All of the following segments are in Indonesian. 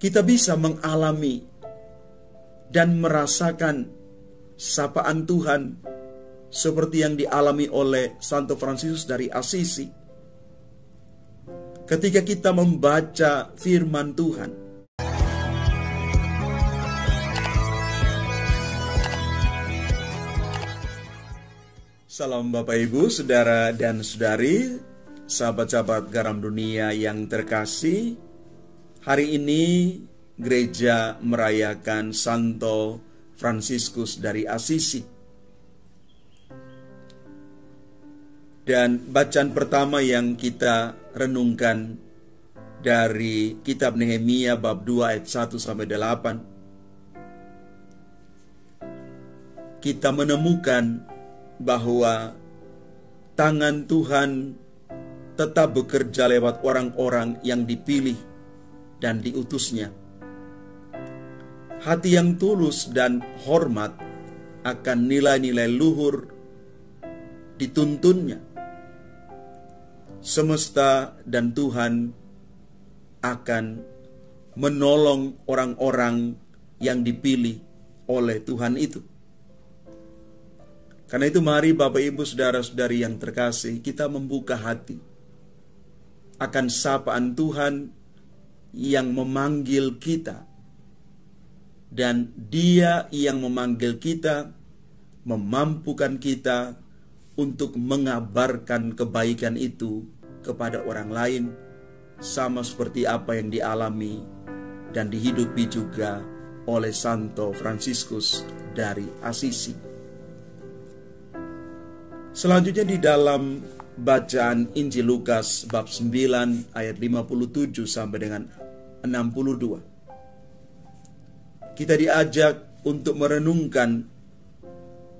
kita bisa mengalami dan merasakan sapaan Tuhan seperti yang dialami oleh Santo Fransiskus dari Assisi. Ketika kita membaca firman Tuhan, salam Bapak Ibu, Saudara dan Saudari, sahabat-sahabat Garam Dunia yang terkasih. Hari ini gereja merayakan Santo Fransiskus dari Assisi. Dan bacaan pertama yang kita renungkan dari kitab Nehemia bab 2 ayat 1 sampai 8. Kita menemukan bahwa tangan Tuhan tetap bekerja lewat orang-orang yang dipilih dan diutusnya. Hati yang tulus dan hormat akan nilai-nilai luhur dituntunnya. Semesta dan Tuhan akan menolong orang-orang yang dipilih oleh Tuhan itu. Karena itu mari Bapak Ibu Saudara-saudari yang terkasih, kita membuka hati akan sapaan Tuhan yang memanggil kita. Dan Dia yang memanggil kita, memampukan kita untuk mengabarkan kebaikan itu kepada orang lain, sama seperti apa yang dialami dan dihidupi juga oleh Santo Fransiskus dari Assisi. Selanjutnya di dalam bacaan Injil Lukas bab 9 ayat 57 sampai dengan 62. Kita diajak untuk merenungkan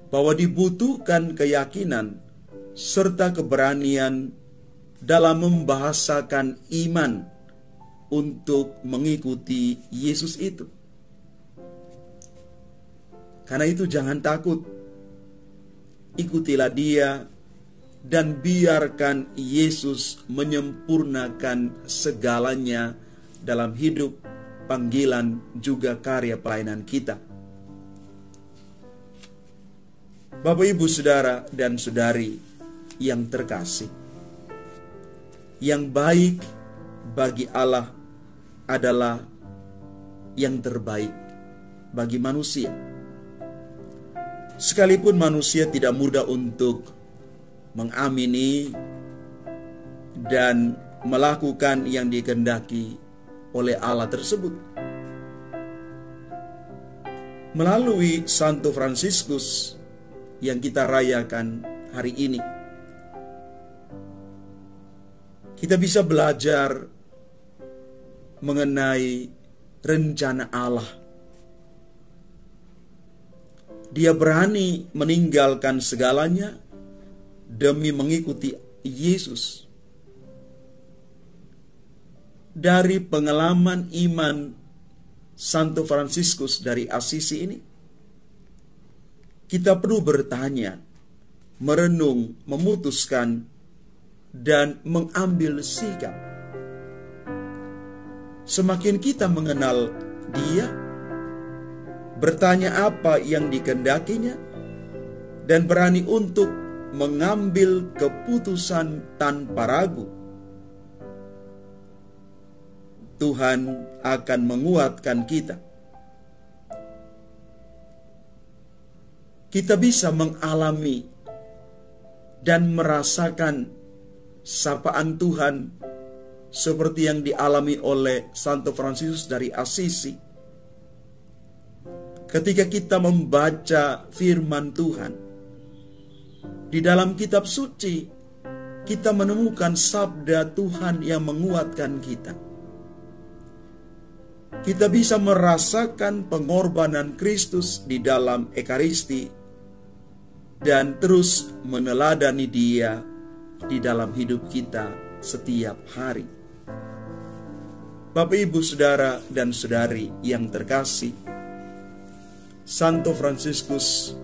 bahwa dibutuhkan keyakinan serta keberanian dalam membahasakan iman untuk mengikuti Yesus itu. Karena itu jangan takut. Ikutilah Dia dan biarkan Yesus menyempurnakan segalanya dalam hidup, panggilan, juga karya pelayanan kita. Bapak, Ibu, Saudara, dan Saudari yang terkasih, yang baik bagi Allah adalah yang terbaik bagi manusia. Sekalipun manusia tidak mudah untuk mengamini dan melakukan yang dikehendaki oleh Allah tersebut. Melalui Santo Fransiskus yang kita rayakan hari ini, kita bisa belajar mengenai rencana Allah. Dia berani meninggalkan segalanya demi mengikuti Yesus. Dari pengalaman iman Santo Fransiskus dari Assisi ini, kita perlu bertanya, merenung, memutuskan, dan mengambil sikap. Semakin kita mengenal Dia, bertanya apa yang dikehendakinya, dan berani untuk mengambil keputusan tanpa ragu, Tuhan akan menguatkan kita. Kita bisa mengalami dan merasakan sapaan Tuhan seperti yang dialami oleh Santo Fransiskus dari Assisi. Ketika kita membaca firman Tuhan di dalam kitab suci, kita menemukan sabda Tuhan yang menguatkan kita. Kita bisa merasakan pengorbanan Kristus di dalam Ekaristi dan terus meneladani Dia di dalam hidup kita setiap hari. Bapak, Ibu, Saudara, dan Saudari yang terkasih, Santo Fransiskus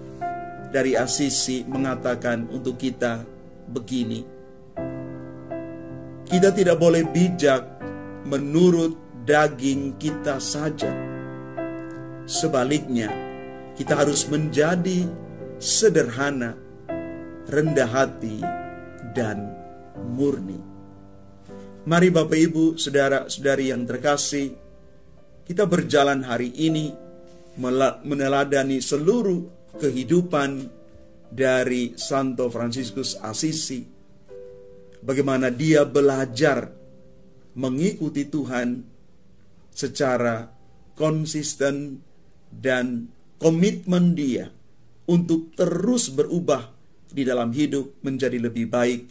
dari Assisi mengatakan untuk kita begini: kita tidak boleh bijak menurut daging kita saja. Sebaliknya, kita harus menjadi sederhana, rendah hati, dan murni. Mari Bapak Ibu, saudara-saudari yang terkasih, kita berjalan hari ini meneladani seluruh kehidupan dari Santo Fransiskus Assisi. Bagaimana dia belajar mengikuti Tuhan secara konsisten, dan komitmen dia untuk terus berubah di dalam hidup menjadi lebih baik,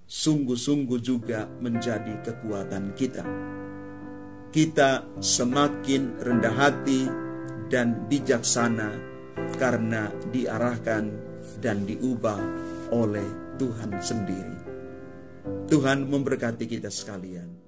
sungguh-sungguh juga menjadi kekuatan kita. Kita semakin rendah hati dan bijaksana karena diarahkan dan diubah oleh Tuhan sendiri. Tuhan memberkati kita sekalian.